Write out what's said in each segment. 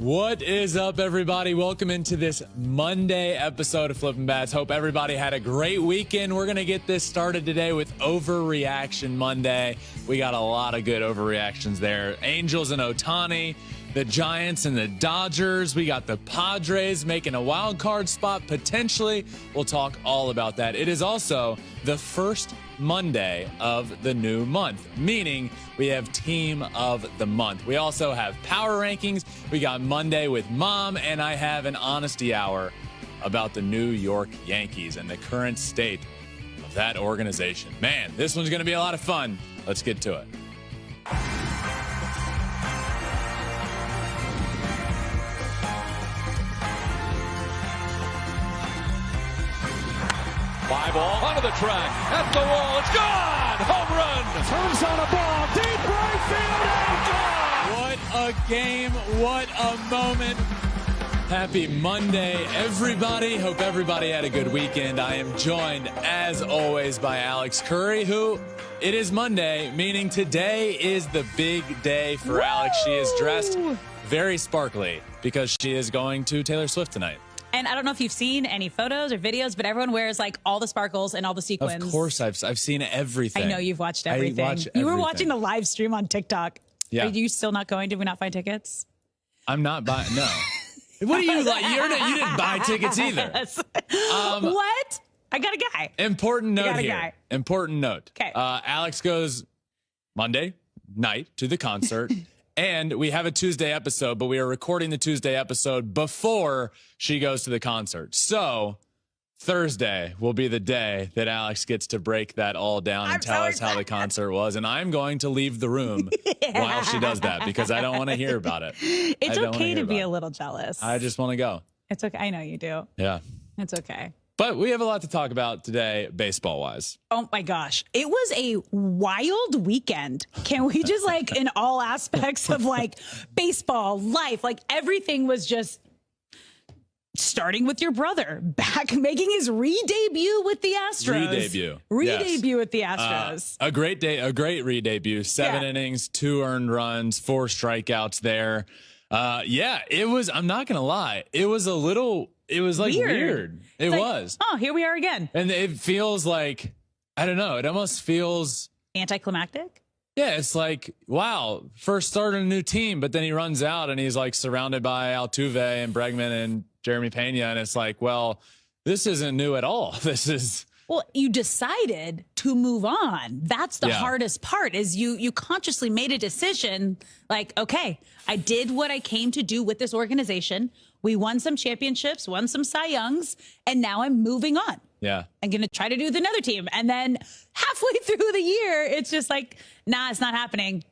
What is up, everybody? Welcome into this Monday episode of Flippin Bats. Hope everybody had a great weekend. We're going to get this started today with Overreaction Monday. We got a lot of good overreactions there. Angels and Ohtani, the Giants and the Dodgers. We got the Padres making a wild card spot potentially. We'll talk all about that. It is also the first Monday of the new month, meaning we have Team of the Month. We also have Power Rankings. We got Monday with Mom, and I have an honesty hour about the New York Yankees and the current state of that organization. Man, this one's going to be a lot of fun. Let's get to it. Fly ball onto the track, at the wall, it's gone! Home run! Turns on a ball, deep right field, and gone! What a game, what a moment. Happy Monday, everybody. Hope everybody had a good weekend. I am joined, as always, by Alex Curry, who it is Monday, meaning today is the big day for Alex. She is dressed very sparkly because she is going to Taylor Swift tonight. And I don't know if you've seen any photos or videos, but everyone wears like all the sparkles and all the sequins. Of course, I've seen everything. I know you've watched everything. I watch You were everything. watching the live stream on TikTok. Yeah. Are you still not going? Did we not find tickets? I'm not buying. No. What do you like? You didn't buy tickets either. What? I got a guy. Important note got a here. guy. Important note. Okay. Alex goes Monday night to the concert. And we have a Tuesday episode, but we are recording the Tuesday episode before she goes to the concert. So Thursday will be the day that Alex gets to break that all down and tell us how the concert was. And I'm going to leave the room while she does that because I don't want to hear about it. It's okay to be a little jealous. I just want to go. It's okay. I know you do. Yeah. It's okay. But we have a lot to talk about today, baseball-wise. Oh my gosh. It was a wild weekend. Can we just like in all aspects of like baseball, life, like everything was just starting with your brother back making his re-debut with the Astros. Re-debut with the Astros. A great day, a great re-debut. 7 innings, 2 earned runs, 4 strikeouts there. It was, I'm not going to lie, it was like weird. It was. Oh, here we are again. And it feels like, I don't know, it almost feels anticlimactic. Yeah, it's like, wow, first starting a new team, but then he runs out and he's like surrounded by Altuve and Bregman and Jeremy Pena. And it's like, well, this isn't new at all. This is. Well, you decided to move on. That's the hardest part is you consciously made a decision like, okay, I did what I came to do with this organization. We won some championships, won some Cy Youngs, and now I'm moving on. Yeah. I'm going to try to do with another team. And then halfway through the year, it's just like, nah, it's not happening.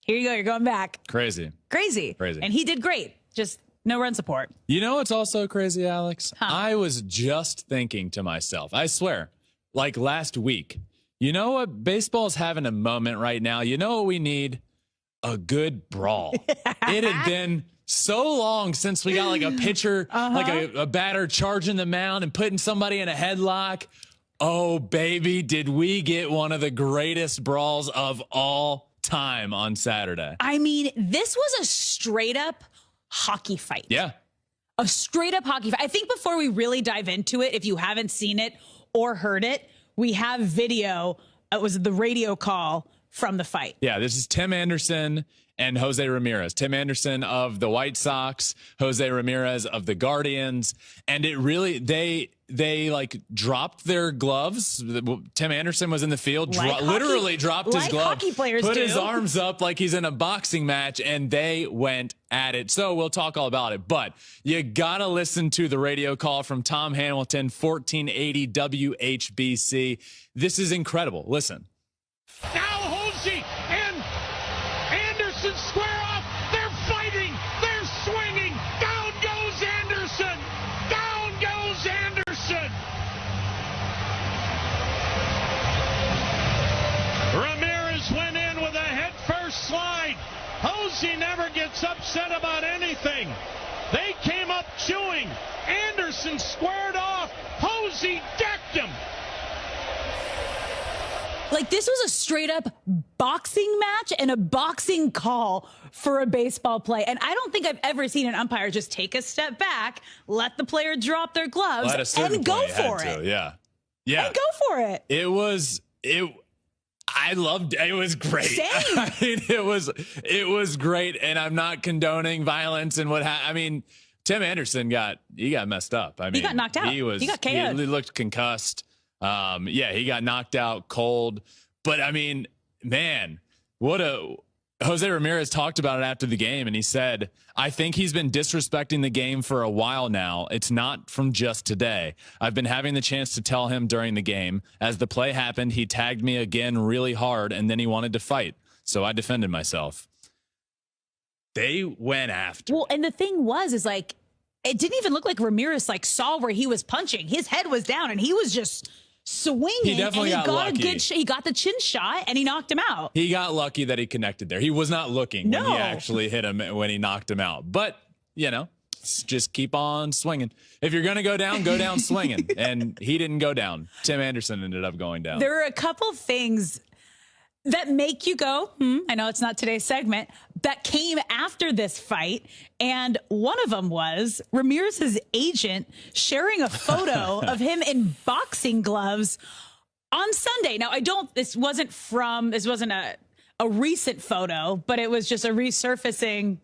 Here you go. You're going back. Crazy. And he did great. Just no run support. You know what's also crazy, Alex? I was just thinking to myself, I swear, like last week, you know what? Baseball's having a moment right now. You know what we need? A good brawl. It had been so long since we got like a pitcher, like a batter charging the mound and putting somebody in a headlock. Oh, baby, did we get one of the greatest brawls of all time on Saturday. I mean, this was a straight up hockey fight. Yeah. A straight up hockey fight. I think before we really dive into it, if you haven't seen it or heard it, we have video. It was the radio call from the fight. Yeah, this is Tim Anderson and Jose Ramirez. Tim Anderson of the White Sox, Jose Ramirez of the Guardians. And it really, they like dropped their gloves. Tim Anderson was in the field, literally dropped his glove, hockey players put do. his arms up like he's in a boxing match, and they went at it. So we'll talk all about it. But you got to listen to the radio call from Tom Hamilton, 1480 WHBC. This is incredible. Listen. Now Holsey and Anderson square off. They're fighting. They're swinging. Down goes Anderson. Down goes Anderson. Ramirez went in with a head-first slide. Holsey never gets upset about anything. They came up chewing. Anderson squared off. Posey decked him. Like, this was a straight up boxing match and a boxing call for a baseball play. And I don't think I've ever seen an umpire just take a step back, let the player drop their gloves, and go for it. Yeah. Yeah. And go for it. I loved it. It was great. Same. I mean, it was great. And I'm not condoning violence and I mean, Tim Anderson got messed up. I mean, he got knocked out. He got KO'd. He looked concussed. He got knocked out cold. But I mean, man, Jose Ramirez talked about it after the game, and he said, I think he's been disrespecting the game for a while now. It's not from just today. I've been having the chance to tell him during the game. As the play happened, he tagged me again really hard, and then he wanted to fight. So I defended myself. They went after. Well, and the thing is like, it didn't even look like Ramirez saw where he was punching. His head was down, and he was just swinging. He definitely got lucky. He got the chin shot, and he knocked him out. He got lucky that he connected there. He was not looking when No. he actually hit him when he knocked him out. But, just keep on swinging. If you're going to go down swinging. And he didn't go down. Tim Anderson ended up going down. There are a couple things that make you go, I know it's not today's segment, that came after this fight. And one of them was Ramirez's agent sharing a photo of him in boxing gloves on Sunday. Now, this wasn't a recent photo, but it was just a resurfacing.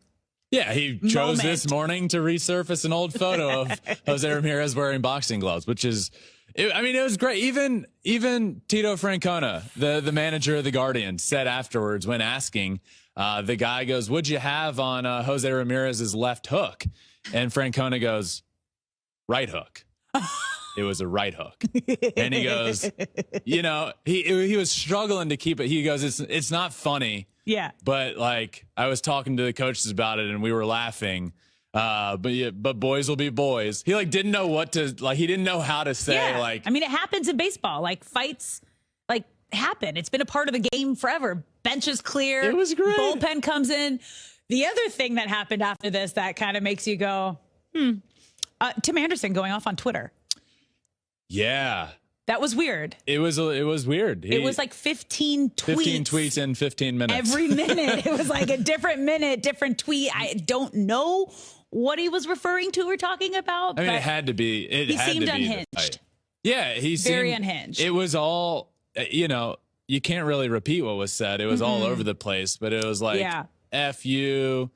Yeah, he chose this morning to resurface an old photo of Jose Ramirez wearing boxing gloves, which is, it was great. Even Tito Francona, the manager of the Guardians, said afterwards when asking, the guy goes, "What'd you have on Jose Ramirez's left hook?" And Francona goes, "Right hook." It was a right hook. And he goes, he was struggling to keep it. He goes, it's not funny. Yeah. But I was talking to the coaches about it and we were laughing. But boys will be boys. He didn't know what to he didn't know how to say. Yeah. It happens in baseball. Fights happen. It's been a part of the game forever. Bench is clear. It was great. Bullpen comes in. The other thing that happened after this that kind of makes you go, Tim Anderson going off on Twitter. Yeah. That was weird. It was weird. It was 15 tweets. 15 tweets in 15 minutes. Every minute. It was a different minute, different tweet. I don't know what he was referring to or talking about. It had to be. He seemed unhinged. Yeah, he seemed very unhinged. It was all, you can't really repeat what was said. It was all over the place, but it was F you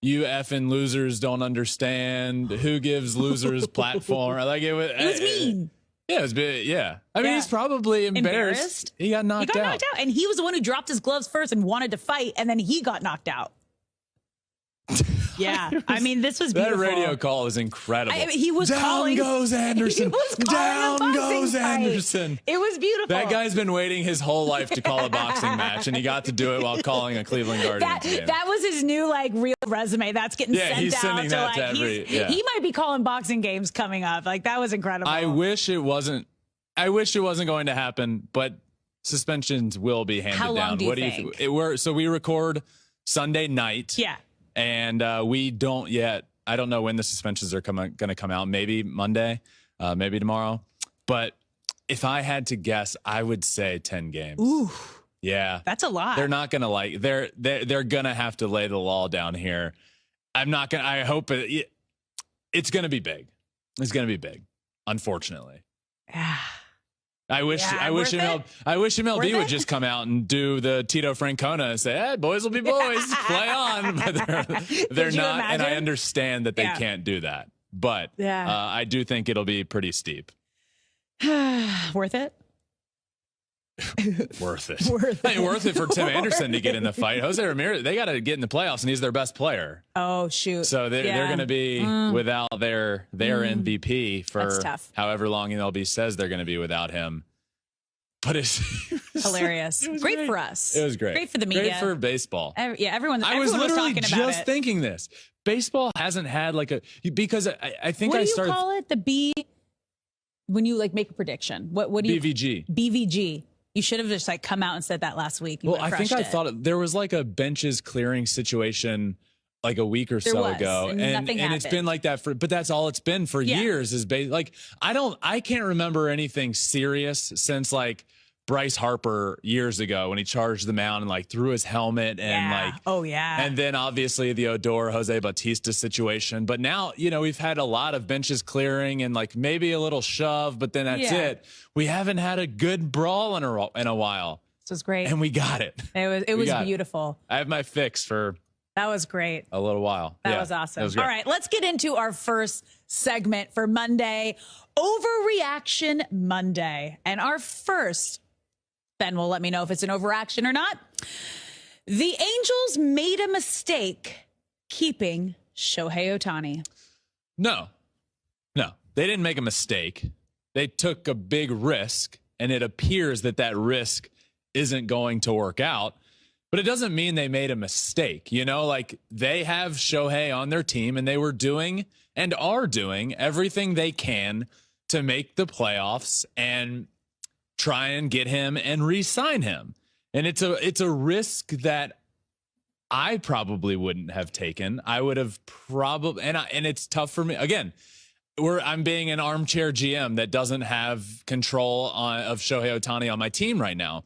effing losers don't understand. Who gives losers platform? It was mean. Yeah, it was big. Yeah. He's probably embarrassed. He got knocked out. And he was the one who dropped his gloves first and wanted to fight, and then he got knocked out. Yeah. This was beautiful. That radio call was incredible. He was down calling. Goes Anderson. He was calling Down goes Anderson. It was beautiful. That guy's been waiting his whole life to call a boxing match, and he got to do it while calling a Cleveland Guardians game. That was his new real resume. That's getting sent he's out sending that to every. He might be calling boxing games coming up. That was incredible. I wish it wasn't going to happen, but suspensions will be handed down. How long do you think? So we record Sunday night. Yeah. And we don't yet. I don't know when the suspensions are going to come out. Maybe Monday, maybe tomorrow. But if I had to guess, I would say 10 games. Ooh. Yeah. That's a lot. They're not going to they're going to have to lay the law down here. I hope it's going to be big. It's going to be big, unfortunately. I wish MLB would just come out and do the Tito Francona and say, "Hey, boys will be boys, play on." But they're not, imagine? and I understand that they can't do that. But I do think it'll be pretty steep. Worth it? Worth it. Worth it for Tim Anderson to get in the fight. Jose Ramirez, they got to get in the playoffs, and he's their best player. Oh, shoot. So they're going to be without their MVP for however long MLB says they're going to be without him. But it's hilarious. Great for us. It was great. Great for the media. Great for baseball. Everyone I was literally talking about just thinking this. Baseball hasn't had because I think what do you call it? The B when you make a prediction. What do you BVG. BVG. You should have just come out and said that last week. I think I thought there was a benches clearing situation a week or so ago, and it's been like that but that's all it's been for years. Is I can't remember anything serious since Bryce Harper years ago when he charged the mound and like threw his helmet and and then obviously the Odor Jose Bautista situation. But now, we've had a lot of benches clearing and like maybe a little shove, but then that's it. We haven't had a good brawl in a while. This was great. And we got it. It was beautiful. I have my fix for that was great. A little while. That was awesome. That was great. All right, let's get into our first segment for Monday, Overreaction Monday. And our first, Ben will let me know if it's an overreaction or not. The Angels made a mistake keeping Shohei Ohtani. No, they didn't make a mistake. They took a big risk, and it appears that risk isn't going to work out. But it doesn't mean they made a mistake. Like they have Shohei on their team and they were doing and are doing everything they can to make the playoffs and try and get him and re-sign him. And it's a risk that I probably wouldn't have taken. I would have probably, and it's tough for me. Again, I'm being an armchair GM that doesn't have control of Shohei Ohtani on my team right now.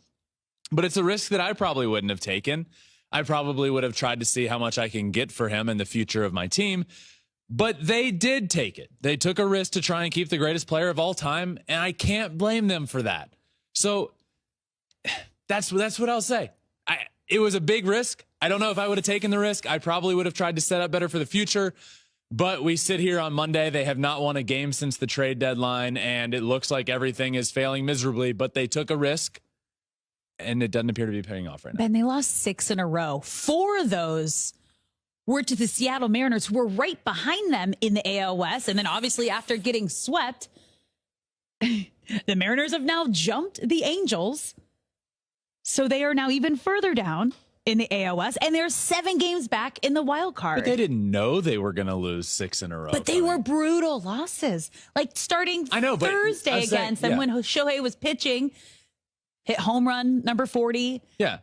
But it's a risk that I probably wouldn't have taken. I probably would have tried to see how much I can get for him in the future of my team. But they did take it. They took a risk to try and keep the greatest player of all time, and I can't blame them for that. So that's what I'll say. It was a big risk. I don't know if I would have taken the risk. I probably would have tried to set up better for the future. But we sit here on Monday. They have not won a game since the trade deadline, and it looks like everything is failing miserably. But they took a risk. And it doesn't appear to be paying off right now. Ben, they lost 6 in a row. 4 of those were to the Seattle Mariners, who were right behind them in the AL West. And then obviously after getting swept, the Mariners have now jumped the Angels. So they are now even further down in the AL West. And they're 7 games back in the wild card. But they didn't know they were going to lose 6 in a row. But they were brutal losses. Like starting Thursday against them when Shohei was pitching. Hit home run number 40. Yeah.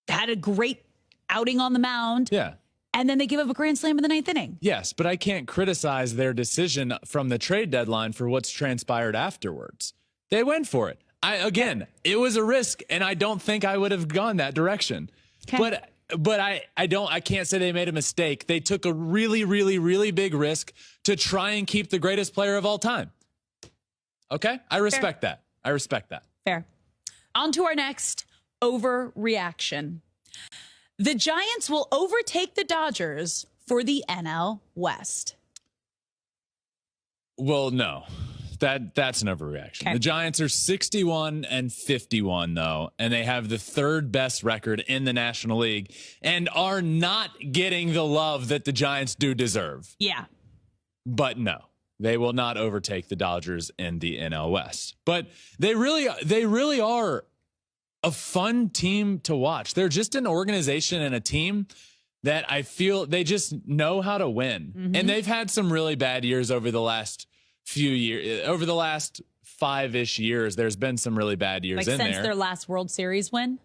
Had a great outing on the mound. Yeah. And then they give up a grand slam in the 9th inning. Yes, but I can't criticize their decision from the trade deadline for what's transpired afterwards. They went for it. It was a risk, and I don't think I would have gone that direction. Okay. But I can't say they made a mistake. They took a really, really, really big risk to try and keep the greatest player of all time. Okay? I respect that. Fair. On to our next overreaction. The Giants will overtake the Dodgers for the NL West. Well, no. That's an overreaction. Okay. The Giants are 61-51, though, and they have the 3rd best record in the National League and are not getting the love that the Giants do deserve. Yeah. But no. They will not overtake the Dodgers in the NL West. But they really are a fun team to watch. They're just an organization and a team that I feel they just know how to win. Mm-hmm. And they've had some really bad years over the last few years. Over the last 5-ish years, there's been some really bad years in there. Since their last World Series win?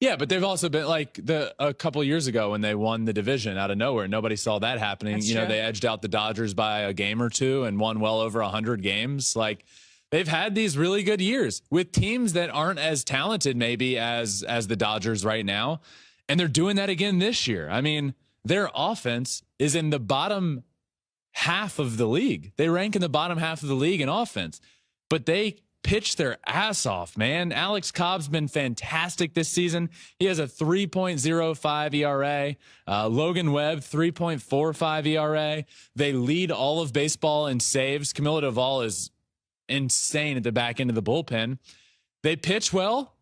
Yeah, but they've also been like a couple years ago when they won the division out of nowhere. Nobody saw that happening. That's true. They edged out the Dodgers by a game or two and won well over 100 games. Like they've had these really good years with teams that aren't as talented maybe as the Dodgers right now. And they're doing that again this year. I mean, their offense is in the bottom half of the league. They rank in the bottom half of the league in offense, but they pitch their ass off, man. Alex Cobb's been fantastic this season. He has a 3.05 ERA. Logan Webb, 3.45 ERA. They lead all of baseball in saves. Camilo Doval is insane at the back end of the bullpen. They pitch well.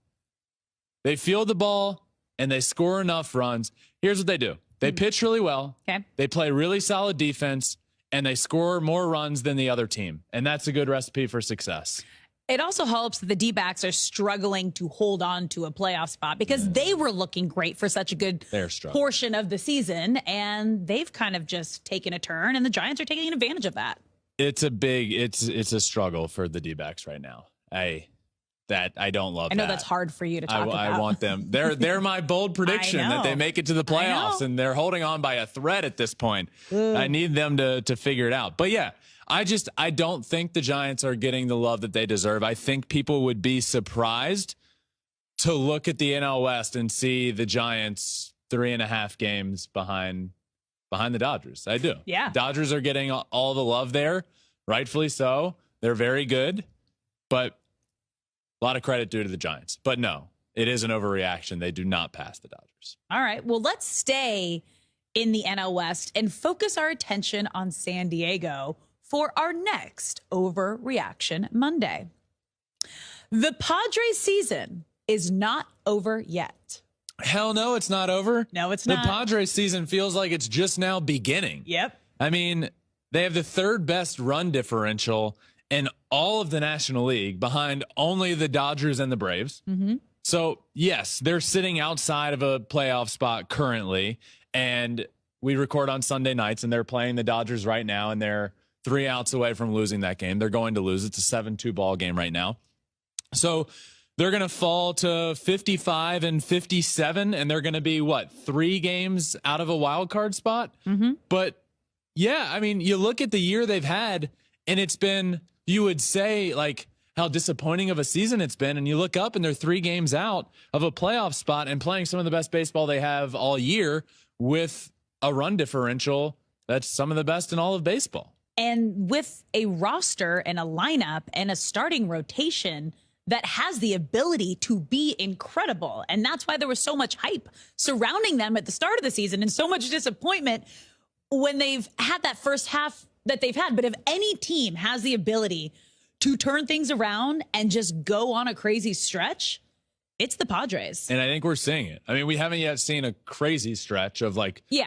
They field the ball, and they score enough runs. Here's what they do. They pitch really well. Okay. They play really solid defense, and they score more runs than the other team. And that's a good recipe for success. It also helps that the D-backs are struggling to hold on to a playoff spot because they were looking great for such a good portion of the season, and they've kind of just taken a turn, and the Giants are taking advantage of that. It's a struggle for the D-backs right now. that I don't love. I know that's hard for you to talk about. I want them. They're my bold prediction that they make it to the playoffs, and they're holding on by a thread at this point. I need them to figure it out. But yeah, I don't think the Giants are getting the love that they deserve. I think people would be surprised to look at the NL West and see the Giants 3.5 games behind the Dodgers. I do. Yeah. Dodgers are getting all the love there, rightfully so. They're very good, but a lot of credit due to the Giants. But no, it is an overreaction. They do not pass the Dodgers. All right. Well, let's stay in the NL West and focus our attention on San Diego for our next Overreaction Monday. The Padres season is not over yet. Hell no, it's not over. No, it's not. The Padres season feels like it's just now beginning. Yep. I mean, they have the third best run differential in all of the National League, behind only the Dodgers and the Braves. Mm-hmm. So, yes, they're sitting outside of a playoff spot currently, and we record on Sunday nights, and they're playing the Dodgers right now, and they're 3 outs away from losing that game. They're going to lose. It's a 7-2 ball game right now. So they're going to fall to 55 and 57, and they're going to be, 3 games out of a wild card spot? Mm-hmm. But, yeah, I mean, you look at the year they've had, and it's been, you would say, like, how disappointing of a season it's been. And you look up and they're 3 games out of a playoff spot and playing some of the best baseball they have all year with a run differential that's some of the best in all of baseball. And with a roster and a lineup and a starting rotation that has the ability to be incredible. And that's why there was so much hype surrounding them at the start of the season and so much disappointment when they've had that first half that they've had. But if any team has the ability to turn things around and just go on a crazy stretch, it's the Padres. And I think we're seeing it. I mean, we haven't yet seen a crazy stretch of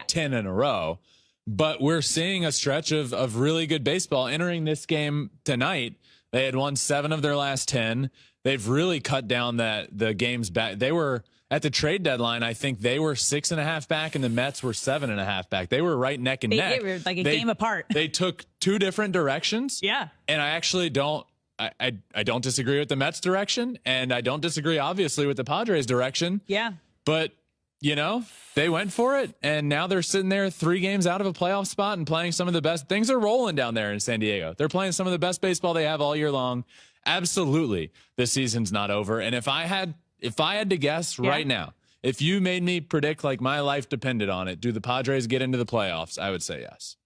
10 in a row, but we're seeing a stretch of really good baseball entering this game tonight. They had won 7 of their last 10. They've really cut down the games back. They were at the trade deadline. I think they were 6.5 back and the Mets were 7.5 back. They were right neck and neck. They were like a game apart. They took 2 different directions. Yeah. And I actually don't disagree with the Mets direction, and I don't disagree obviously with the Padres direction. Yeah. But they went for it, and now they're sitting there 3 games out of a playoff spot and playing some of the best. Things are rolling down there in San Diego. They're playing some of the best baseball they have all year long. Absolutely, the season's not over. And if I had to guess right now, if you made me predict like my life depended on it, do the Padres get into the playoffs? I would say yes.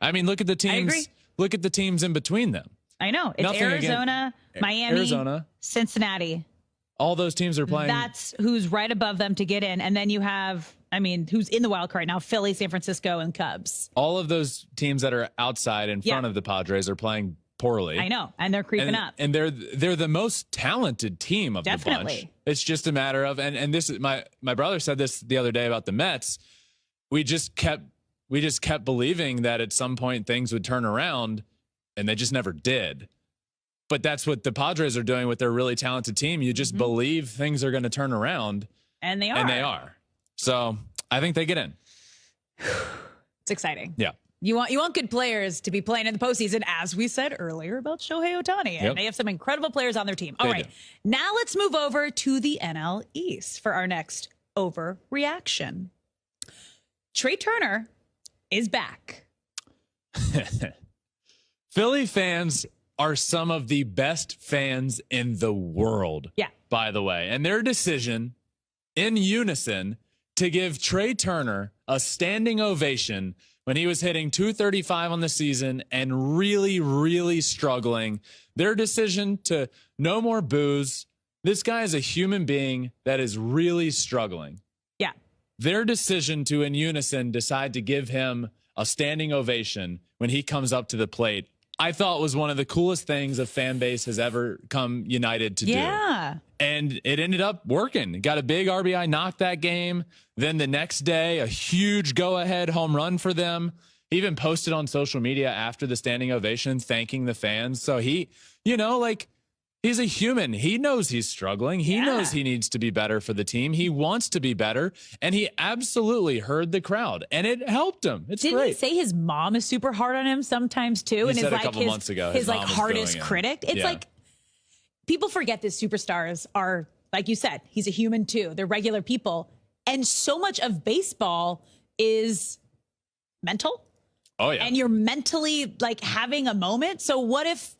I mean, look at the teams. I agree. Look at the teams in between them. I know. It's Nothing Arizona, Miami, Arizona, Cincinnati. All those teams are playing. That's who's right above them to get in. And then you have, who's in the wild card right now? Philly, San Francisco, and Cubs. All of those teams that are outside in front of the Padres are playing poorly. I know. And they're creeping up. And they're the most talented team of the bunch. It's just a matter of, and this is my brother said this the other day about the Mets. We just kept believing that at some point things would turn around, and they just never did. But that's what the Padres are doing with their really talented team. You just believe things are going to turn around. And they are. And they are. So I think they get in. It's exciting. Yeah. You want good players to be playing in the postseason, as we said earlier about Shohei Ohtani. And they have some incredible players on their team. All right. Now let's move over to the NL East for our next overreaction. Trey Turner is back. Philly fans are some of the best fans in the world. Yeah. By the way, and their decision in unison to give Trey Turner a standing ovation when he was hitting .235 on the season and really, really struggling. Their decision to no more boos. This guy is a human being that is really struggling. Yeah. Their decision to, in unison, decide to give him a standing ovation when he comes up to the plate, I thought was one of the coolest things a fan base has ever come united to do. Yeah. And it ended up working. Got a big RBI knock that game. Then the next day, a huge go-ahead home run for them. He even posted on social media after the standing ovation, thanking the fans. So he, he's a human. He knows he's struggling. He knows he needs to be better for the team. He wants to be better. And he absolutely heard the crowd. And it helped him. It's Didn't great. he say his mom is super hard on him sometimes too? He and said is a couple months ago, his mom was hardest doing it. critic. It's like people forget that superstars are, like you said, he's a human too. They're regular people. And so much of baseball is mental. Oh, yeah. And you're mentally like having a moment. So what if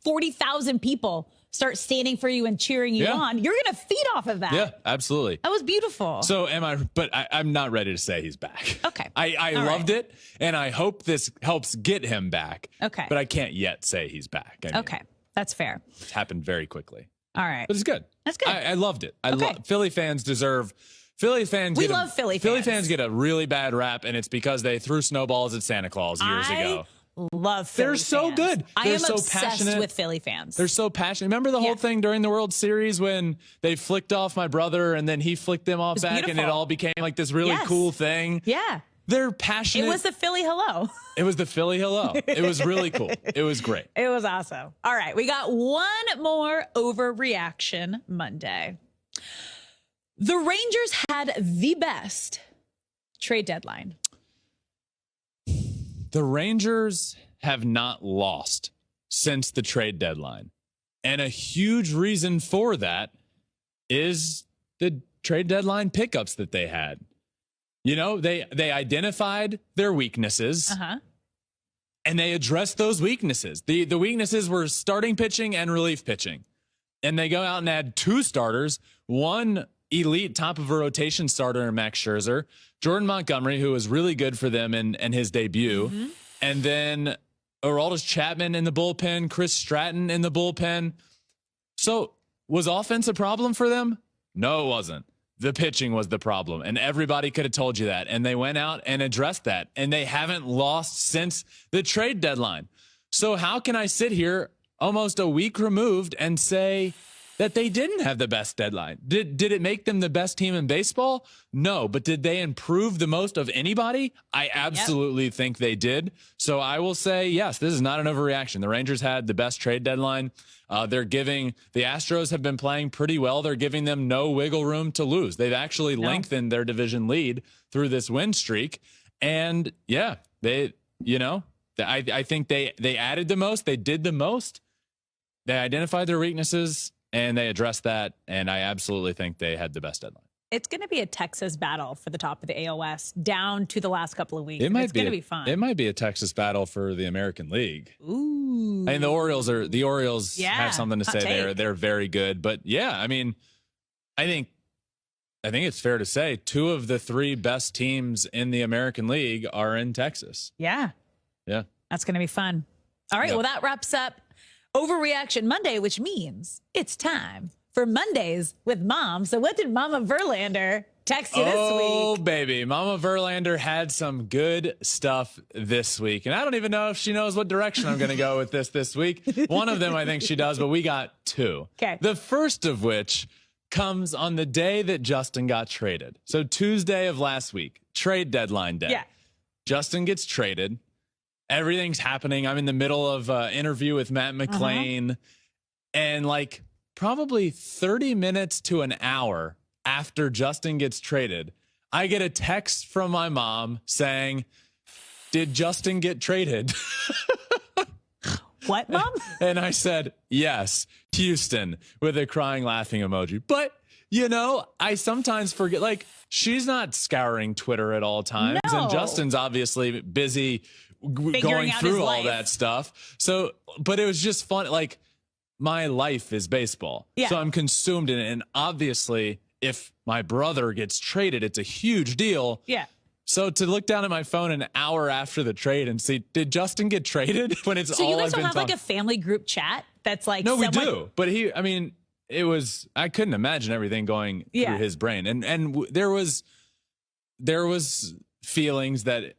40,000 people start standing for you and cheering you on? You're going to feed off of that. Yeah, absolutely. That was beautiful. So I'm not ready to say he's back. Okay. I loved it, and I hope this helps get him back. Okay. But I can't yet say he's back. I mean, Okay. That's fair. It's happened very quickly. All right. But it's good. That's good. I loved it. Okay. Philly fans deserve... Philly fans love Philly Philly fans. fans get a really bad rap, and it's because they threw snowballs at Santa Claus years ago. Love Philly They're so fans. good. I They're am so obsessed passionate. with Philly fans. They're so passionate. Remember the whole thing during the World Series when they flicked off my brother and then he flicked them off back and it all became like this really cool thing? Yeah. They're passionate. It was the Philly hello. It was the Philly hello. It was really cool. It was great. It was awesome. All right. We got one more Overreaction Monday. The Rangers had the best trade deadline. The Rangers have not lost since the trade deadline. And a huge reason for that is the trade deadline pickups that they had. You know, they identified their weaknesses and they addressed those weaknesses. The weaknesses were starting pitching and relief pitching. And they go out and add 2 starters, one elite top of a rotation starter in Max Scherzer, Jordan Montgomery, who was really good for them in his debut, and then Aroldis Chapman in the bullpen, Chris Stratton in the bullpen. So was offense a problem for them? No, it wasn't. The pitching was the problem, and everybody could have told you that. And they went out and addressed that, and they haven't lost since the trade deadline. So how can I sit here almost a week removed and say that they didn't have the best deadline? Did it make them the best team in baseball? No, but did they improve the most of anybody? I absolutely think they did. So I will say, yes, this is not an overreaction. The Rangers had the best trade deadline. The Astros have been playing pretty well. They're giving them no wiggle room to lose. They've actually lengthened their division lead through this win streak. And yeah, I think they added the most. They did the most. They identified their weaknesses and they addressed that. And I absolutely think they had the best deadline. It's going to be a Texas battle for the top of the AOS down to the last couple of weeks. It's going to be fun. It might be a Texas battle for the American League. Ooh. I mean, the Orioles have something to say there. They're very good. But yeah, I mean, I think it's fair to say 2 of the 3 best teams in the American League are in Texas. Yeah. Yeah. That's going to be fun. All right. Well, that wraps up Overreaction Monday, which means it's time for Mondays with Mom. So what did Mama Verlander text you this week? Oh, baby. Mama Verlander had some good stuff this week. And I don't even know if she knows what direction I'm going to go with this week. One of them I think she does, but we got 2. Okay. The first of which comes on the day that Justin got traded. So Tuesday of last week, trade deadline day. Yeah. Justin gets traded. Everything's happening. I'm in the middle of an interview with Matt McClain. And like probably 30 minutes to an hour after Justin gets traded, I get a text from my mom saying, "Did Justin get traded?" What, Mom? And I said, "Yes, Houston," with a crying, laughing emoji. But, I sometimes forget, like, she's not scouring Twitter at all times. No. And Justin's obviously busy going out through his all life. that stuff. So, but it was just fun. Like, my life is baseball. Yeah. So I'm consumed in it. And obviously, if my brother gets traded, it's a huge deal. Yeah. So to look down at my phone an hour after the trade and see, did Justin get traded? When it's So all you guys I've don't been have like talking. a family group chat that's like No, we do. But it was, I couldn't imagine everything going through his brain. And there was feelings that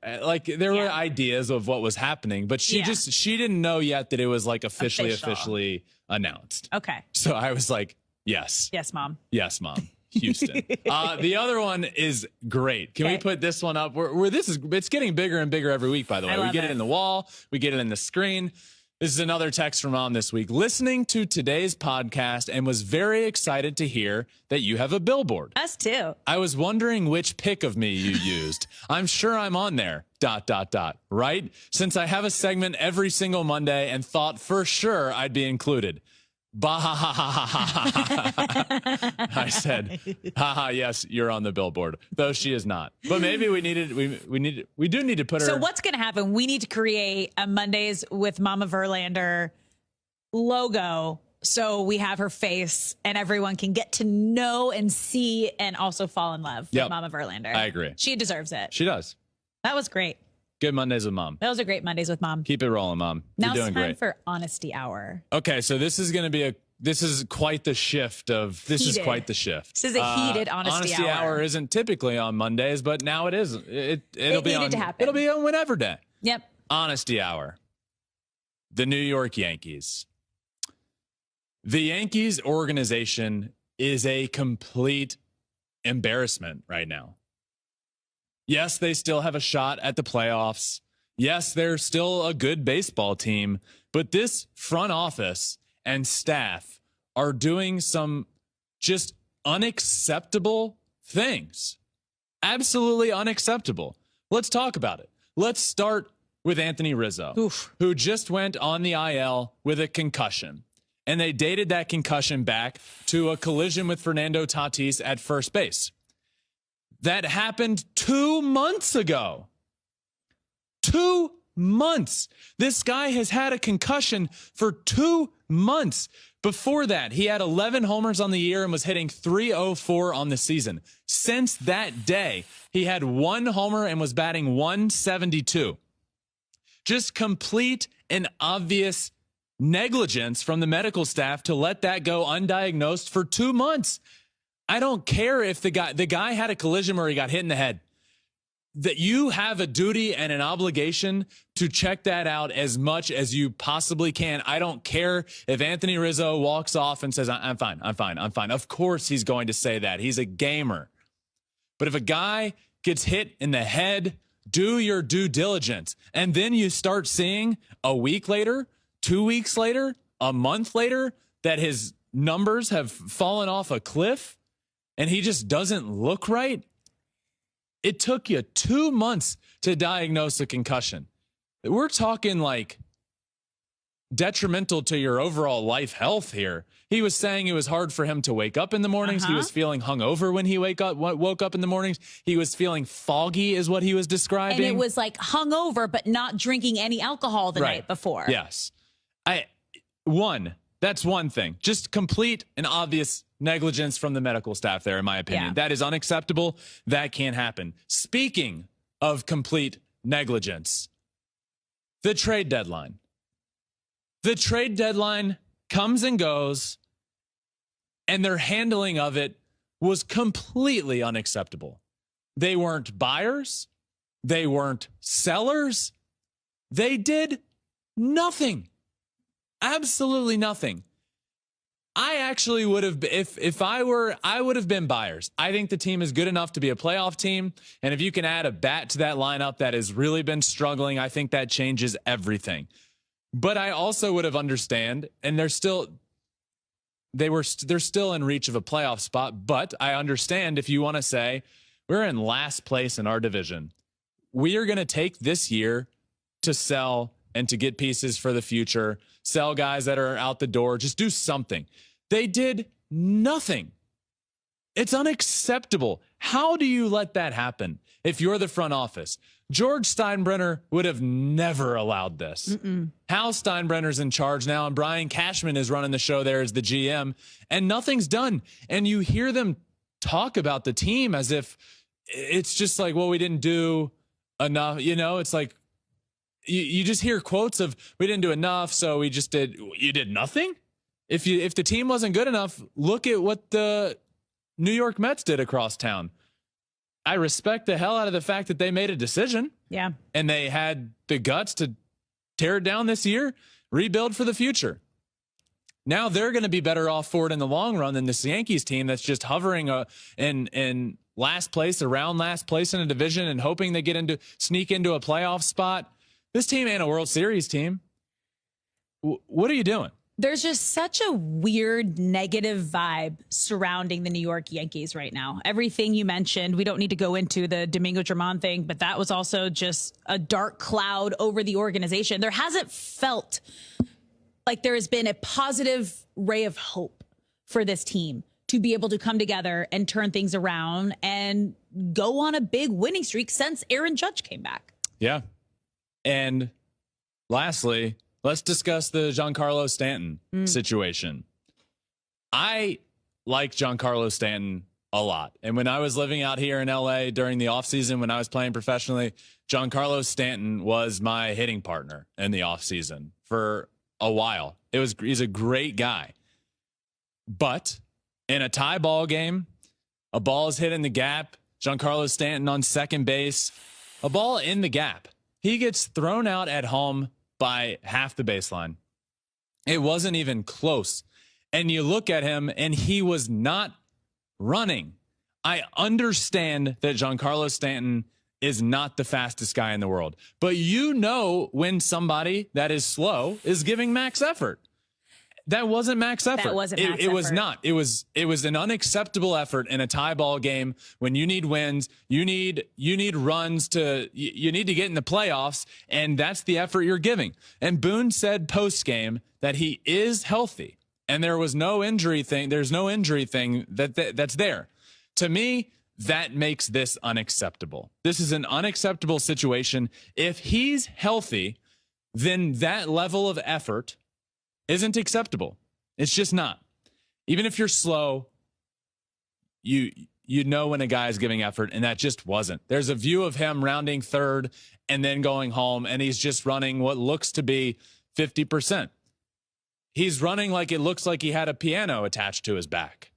there were ideas of what was happening, but she didn't know yet that it was like officially announced. Okay. So I was like, yes. Yes, Mom. Yes, Mom. Houston. The other one is great. Can we put this one up? It's getting bigger and bigger every week, by the way. We get it in the wall. We get it in the screen. This is another text from Mom this week. Listening to today's podcast and was very excited to hear that you have a billboard. Us too. I was wondering which pic of me you used. I'm sure I'm on there, ... right? Since I have a segment every single Monday and thought for sure I'd be included. Bah ha ha ha ha ha. I said, ha ha, yes, you're on the billboard. Though she is not. But maybe we do need to put her. So what's going to happen? We need to create a Mondays with Mama Verlander logo. So we have her face and everyone can get to know and see and also fall in love with Mama Verlander. I agree. She deserves it. She does. That was great. Good Mondays with Mom. Those are great Mondays with Mom. Keep it rolling, Mom. Now You're doing it's time great. for Honesty Hour. Okay, so this is going to be this is quite the shift This is a heated Honesty Hour. Hour isn't typically on Mondays, but now it is. It'll be on. To happen. It'll be on whenever day. Yep. Honesty Hour. The New York Yankees. The Yankees organization is a complete embarrassment right now. Yes, they still have a shot at the playoffs. Yes, they're still a good baseball team, but this front office and staff are doing some just unacceptable things. Absolutely unacceptable. Let's talk about it. Let's start with Anthony Rizzo, who just went on the IL with a concussion. And they dated that concussion back to a collision with Fernando Tatis at first base. That happened 2 months ago. 2 months. This guy has had a concussion for 2 months. Before that, he had 11 homers on the year and was hitting .304 on the season. Since that day, he had 1 homer and was batting .172. Just complete and obvious negligence from the medical staff to let that go undiagnosed for 2 months. I don't care if the guy had a collision where he got hit in the head. That you have a duty and an obligation to check that out as much as you possibly can. I don't care if Anthony Rizzo walks off and says, I'm fine. Of course he's going to say that. He's a gamer. But if a guy gets hit in the head, do your due diligence. And then you start seeing a week later, 2 weeks later, a month later, that his numbers have fallen off a cliff and he just doesn't look right. It took you 2 months to diagnose a concussion. We're talking like detrimental to your overall life health here. He was saying it was hard for him to wake up in the mornings. He was feeling hungover when he woke up in the mornings. He was feeling foggy is what he was describing. And it was like hungover, but not drinking any alcohol the night before. Yes. That's one thing. Just complete and obvious negligence from the medical staff there, in my opinion. Yeah. That is unacceptable. That can't happen. Speaking of complete negligence, the trade deadline. The trade deadline comes and goes, and their handling of it was completely unacceptable. They weren't buyers. They weren't sellers. They did nothing. Absolutely nothing. I actually would have, I would have been buyers. I think the team is good enough to be a playoff team. And if you can add a bat to that lineup that has really been struggling, I think that changes everything. But I also would have understand, and they're still in reach of a playoff spot. But I understand if you want to say we're in last place in our division, we are going to take this year to sell and to get pieces for the future, sell guys that are out the door, just do something. They did nothing. It's unacceptable. How do you let that happen if you're the front office? George Steinbrenner would have never allowed this. Hal Steinbrenner's in charge now, and Brian Cashman is running the show there as the GM, and nothing's done. And you hear them talk about the team as if it's just like, well, we didn't do enough. You know, it's like, you just hear quotes of we didn't do enough, so we just did. You did nothing. If the team wasn't good enough, look at what the New York Mets did across town. I respect the hell out of the fact that they made a decision. Yeah, and they had the guts to tear it down this year, rebuild for the future. Now they're going to be better off for it in the long run than this Yankees team that's just hovering in last place, around last place in a division, and hoping they sneak into a playoff spot. This team ain't a World Series team. What are you doing? There's just such a weird negative vibe surrounding the New York Yankees right now. Everything you mentioned, we don't need to go into the Domingo Germán thing, but that was also just a dark cloud over the organization. There hasn't felt like there has been a positive ray of hope for this team to be able to come together and turn things around and go on a big winning streak since Aaron Judge came back. Yeah. And lastly, let's discuss the Giancarlo Stanton situation. I like Giancarlo Stanton a lot. And when I was living out here in LA during the offseason, when I was playing professionally, Giancarlo Stanton was my hitting partner in the offseason for a while. He's a great guy. But in a tie ball game, a ball is hit in the gap. Giancarlo Stanton on second base, a ball in the gap. He gets thrown out at home by half the baseline. It wasn't even close. And you look at him and he was not running. I understand that Giancarlo Stanton is not the fastest guy in the world, but you know when somebody that is slow is giving max effort. That wasn't max effort. That wasn't max It was effort. not. It was an unacceptable effort in a tie ball game when you need wins, you need runs you need to get in the playoffs, and that's the effort you're giving. And Boone said post game that he is healthy and there was no injury thing. There's no injury thing that's there. To me, that makes this unacceptable. This is an unacceptable situation. If he's healthy, then that level of effort isn't acceptable. It's just not. Even if you're slow, you know when a guy is giving effort, and that just wasn't. There's a view of him rounding third and then going home, and he's just running what looks to be 50%. He's running like it looks like he had a piano attached to his back.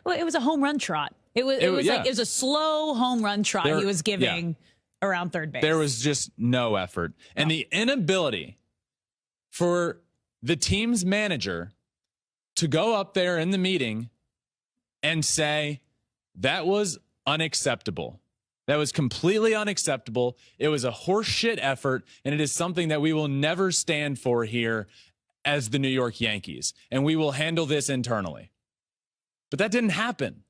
Well, it was a home run trot. It was a slow home run trot he was giving around third base. There was just no effort. And the inability for the team's manager to go up there in the meeting and say, that was unacceptable. That was completely unacceptable. It was a horseshit effort, and it is something that we will never stand for here as the New York Yankees, and we will handle this internally. But that didn't happen.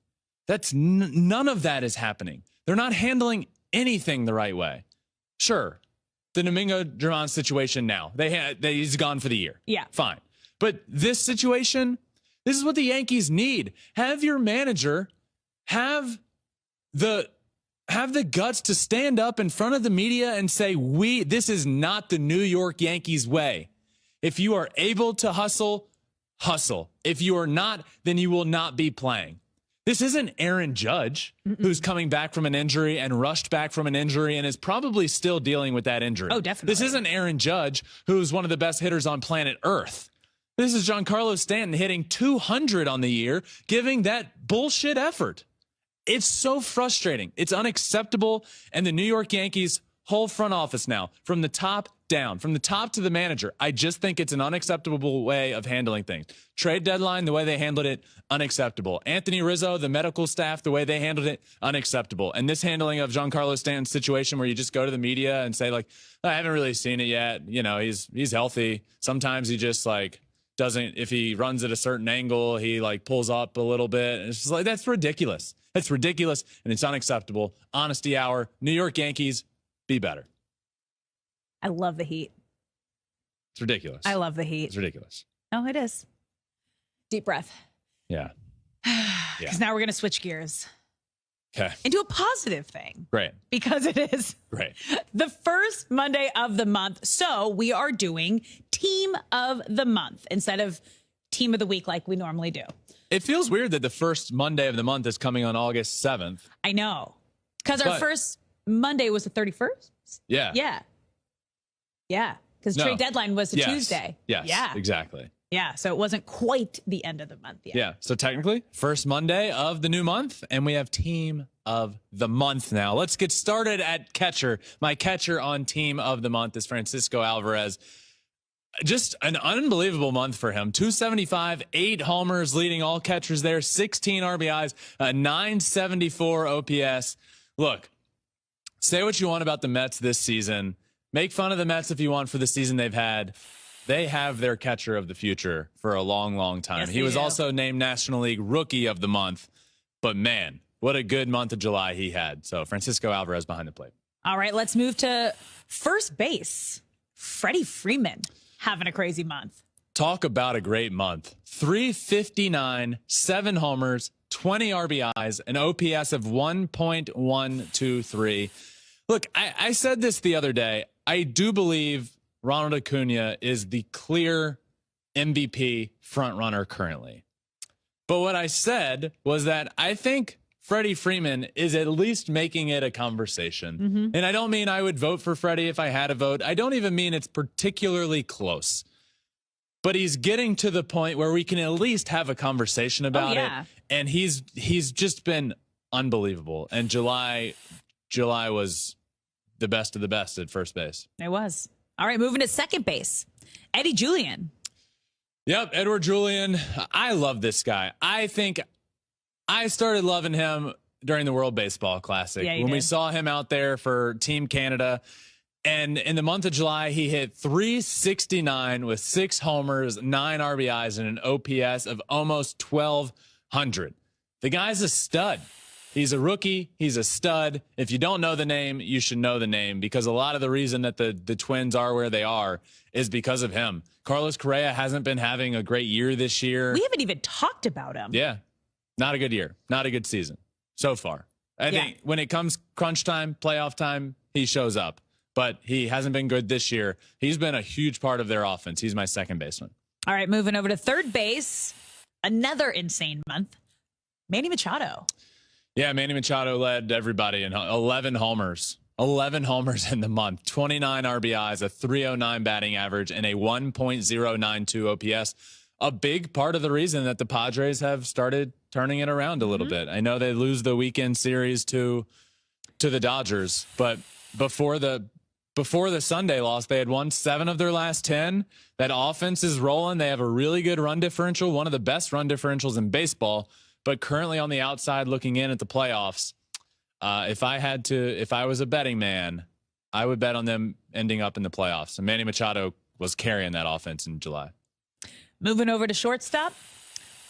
That's none of that is happening. They're not handling anything the right way. Sure, the Domingo Germán situation now, he's gone for the year. Yeah. Fine. But this situation, this is what the Yankees need. Have your manager have the guts to stand up in front of the media and say, this is not the New York Yankees way. If you are able to hustle, hustle. If you are not, then you will not be playing. This isn't Aaron Judge, who's coming back from an injury and rushed back from an injury and is probably still dealing with that injury. Oh, definitely. This isn't Aaron Judge, who's one of the best hitters on planet Earth. This is Giancarlo Stanton hitting 200 on the year, giving that bullshit effort. It's so frustrating. It's unacceptable. And the New York Yankees whole front office now, from the top down, from the top to the manager, I just think it's an unacceptable way of handling things. Trade deadline, the way they handled it, unacceptable. Anthony Rizzo, the medical staff, the way they handled it, unacceptable. And this handling of Giancarlo Stanton's situation where you just go to the media and say, like, I haven't really seen it yet. You know, he's healthy. Sometimes he just doesn't, if he runs at a certain angle, he pulls up a little bit. And it's just that's ridiculous. That's ridiculous. And it's unacceptable. Honesty hour. New York Yankees, be better. I love the heat. It's ridiculous. I love the heat. It's ridiculous. Oh, it is. Deep breath. Yeah. Because now we're going to switch gears. Okay. Into a positive thing. Great. Because it is Great. the first Monday of the month. So we are doing Team of the Month instead of Team of the Week like we normally do. It feels weird that the first Monday of the month is coming on August 7th. I know. Because our first Monday was the 31st. Yeah. Yeah. Yeah. Because trade deadline was a Tuesday. Yes. Yeah. Exactly. Yeah. So it wasn't quite the end of the month yet. Yeah. So technically, first Monday of the new month, and we have Team of the Month now. Let's get started at catcher. My catcher on Team of the Month is Francisco Alvarez. Just an unbelievable month for him. 275, 8 homers, leading all catchers there, 16 RBIs, a 974 OPS. Look, say what you want about the Mets this season. Make fun of the Mets if you want for the season they've had. They have their catcher of the future for a long, long time. Yes, he was do. also named National League Rookie of the Month. But man, what a good month of July he had. So Francisco Alvarez behind the plate. All right, let's move to first base. Freddie Freeman having a crazy month. Talk about a great month. 359, 7 homers, 20 RBIs, an OPS of 1.123. Look, I said this the other day. I do believe Ronald Acuna is the clear MVP frontrunner currently. But what I said was that I think Freddie Freeman is at least making it a conversation. Mm-hmm. And I don't mean I would vote for Freddie if I had a vote. I don't even mean it's particularly close. But he's getting to the point where we can at least have a conversation about it. And he's just been unbelievable. And July was the best of the best at first base. It was. All right, moving to second base. Eddie Julian. Yep, Edward Julian. I love this guy. I think I started loving him during the World Baseball Classic when we saw him out there for Team Canada. And in the month of July, he hit 369 with 6 homers, 9 RBIs, and an OPS of almost 1,200. The guy's a stud. He's a rookie. He's a stud. If you don't know the name, you should know the name, because a lot of the reason that the Twins are where they are is because of him. Carlos Correa hasn't been having a great year this year. We haven't even talked about him. Yeah. Not a good year. Not a good season so far. I think when it comes crunch time, playoff time, he shows up. But he hasn't been good this year. He's been a huge part of their offense. He's my second baseman. All right, moving over to third base. Another insane month. Manny Machado. Yeah, Manny Machado led everybody in 11 homers. 11 homers in the month. 29 RBIs, a 309 batting average, and a 1.092 OPS. A big part of the reason that the Padres have started turning it around a little bit. I know they lose the weekend series to the Dodgers, but before the Sunday loss, they had won 7 of their last 10. That offense is rolling. They have a really good run differential, one of the best run differentials in baseball, but currently on the outside looking in at the playoffs. If I was a betting man, I would bet on them ending up in the playoffs. And Manny Machado was carrying that offense in July. Moving over to shortstop,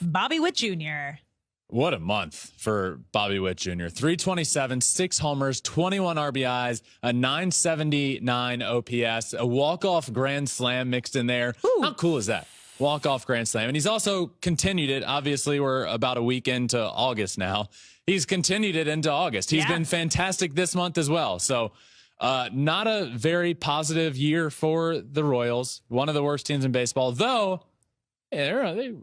Bobby Witt Jr. What a month for Bobby Witt Jr. 327, 6 homers, 21 RBIs, a 979 OPS, a walk-off grand slam mixed in there. Ooh. How cool is that? Walk-off grand slam. And he's also continued it. Obviously, we're about a week into August now. He's continued it into August. He's been fantastic this month as well. So not a very positive year for the Royals. One of the worst teams in baseball, though. Yeah, they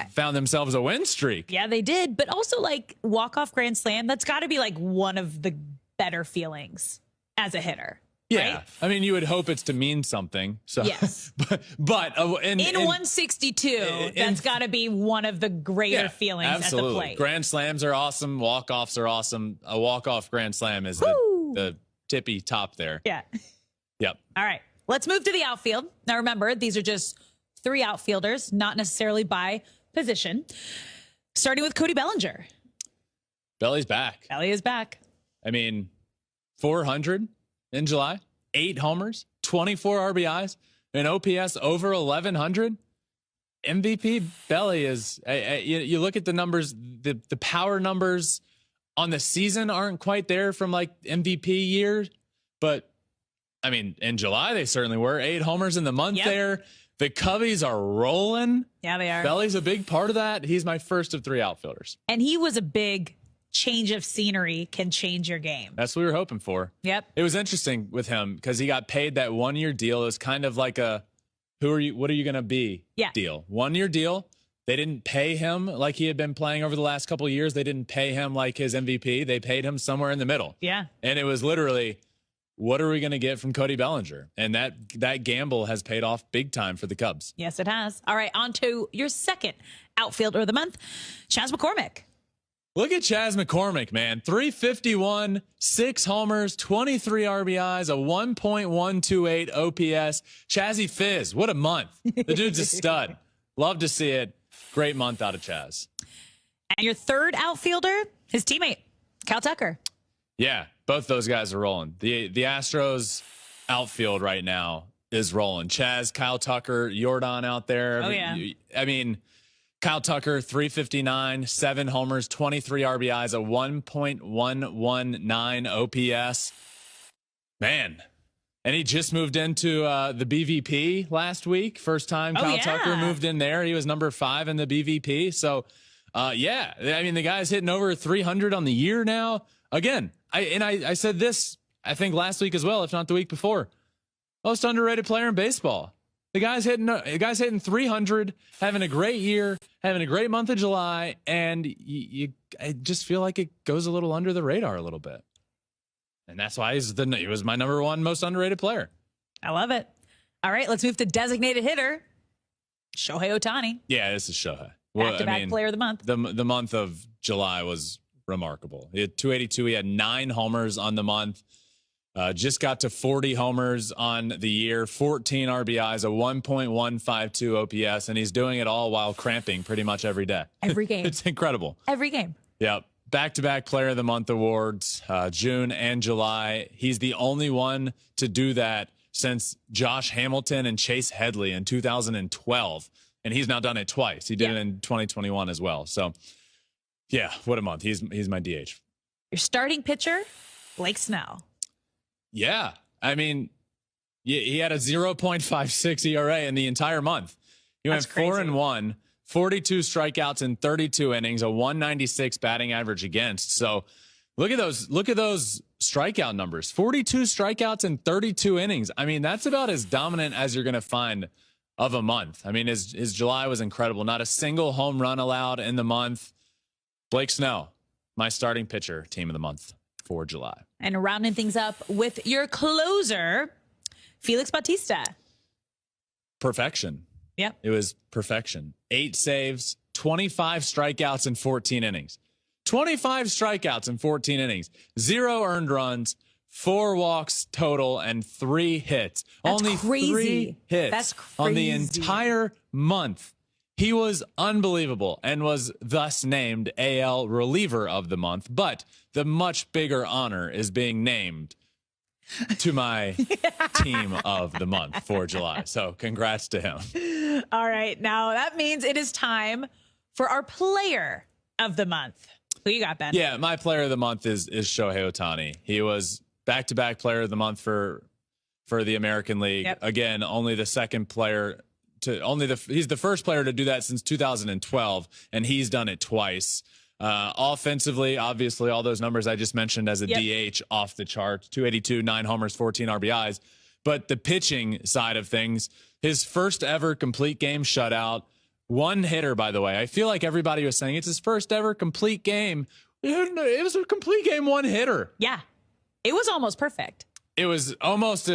found themselves a win streak. Yeah, they did. But also, like, walk-off grand slam, that's got to be, like, one of the better feelings as a hitter. Yeah. Right? I mean, you would hope it's to mean something. So, yes. but in 162, that's got to be one of the greater feelings absolutely. At the plate. Grand slams are awesome. Walk-offs are awesome. A walk-off grand slam is the tippy top there. Yeah. Yep. All right. Let's move to the outfield. Now, remember, these are just 3 outfielders, not necessarily by position. Starting with Cody Bellinger. Belly's back. Belly is back. I mean, 400 in July, 8 homers, 24 RBIs, an OPS over 1,100. MVP Belly is, you look at the numbers, the power numbers on the season aren't quite there from like MVP years, but I mean, in July, they certainly were. 8 homers in the month there. The Cubbies are rolling. Yeah, they are. Belly's a big part of that. He's my first of 3 outfielders. And he was a big change of scenery, can change your game. That's what we were hoping for. Yep. It was interesting with him because he got paid that 1-year deal. It was kind of like a, what are you going to be deal. 1-year deal. They didn't pay him like he had been playing over the last couple of years. They didn't pay him like his MVP. They paid him somewhere in the middle. Yeah. And it was literally, what are we going to get from Cody Bellinger? And that gamble has paid off big time for the Cubs. Yes, it has. All right, on to your second outfielder of the month, Chas McCormick. Look at Chas McCormick, man. 351, 6 homers, 23 RBIs, a 1.128 OPS. Chazzy Fizz, what a month. The dude's a stud. Love to see it. Great month out of Chaz. And your third outfielder, his teammate, Cal Tucker. Yeah, both those guys are rolling. The Astros outfield right now is rolling. Chaz, Kyle Tucker, Jordan out there. Oh, yeah. I mean, Kyle Tucker, 359, 7 homers, 23 RBIs, a 1.119 OPS. Man, And he just moved into the BVP last week. First time Kyle Tucker moved in there. He was number 5 in the BVP. So, yeah, I mean, the guy's hitting over 300 on the year now. Again, I said this, I think last week as well, if not the week before. Most underrated player in baseball. The guy's hitting 300, having a great year, having a great month of July, and I just feel like it goes a little under the radar a little bit. And that's why he was my number 1 most underrated player. I love it. All right, let's move to designated hitter, Shohei Ohtani. Yeah, this is Shohei. Back-to-back player of the month. The month of July was remarkable. He had 282. He had 9 homers on the month. Just got to 40 homers on the year, 14 RBIs, a 1.152 OPS, and he's doing it all while cramping pretty much every day. Every game. It's incredible. Every game. Yep. Back-to-back Player of the Month awards, June and July. He's the only one to do that since Josh Hamilton and Chase Headley in 2012, and he's now done it twice. He did it in 2021 as well. So, yeah, what a month. He's my DH. Your starting pitcher, Blake Snell. Yeah. I mean, he had a 0.56 ERA in the entire month. He went 4-1, 42 strikeouts in 32 innings, a 196 batting average against. So look at those strikeout numbers. 42 strikeouts in 32 innings. I mean, that's about as dominant as you're going to find of a month. I mean, his July was incredible. Not a single home run allowed in the month. Blake Snell, my starting pitcher, team of the month for July. And rounding things up with your closer, Felix Bautista. Perfection. Yep. It was perfection. 8 saves, 25 strikeouts in 14 innings. 25 strikeouts in 14 innings. 0 earned runs, 4 walks total, and 3 hits. That's Only crazy. 3 hits That's crazy. on the entire month. He was unbelievable and was thus named AL Reliever of the Month. But the much bigger honor is being named to my team of the month for July. So congrats to him. All right. Now that means it is time for our player of the month. Who you got, Ben? Yeah, my player of the month is Shohei Ohtani. He was back-to-back player of the month for the American League. Yep. Again, only the second player he's the first player to do that since 2012, and he's done it twice. Offensively, obviously, all those numbers I just mentioned as a DH off the charts, 282, 9 homers, 14 RBIs. But the pitching side of things, his first ever complete game shutout, 1 hitter, by the way. I feel like everybody was saying it's his first ever complete game. It was a complete game, 1 hitter. Yeah. It was almost perfect. It was almost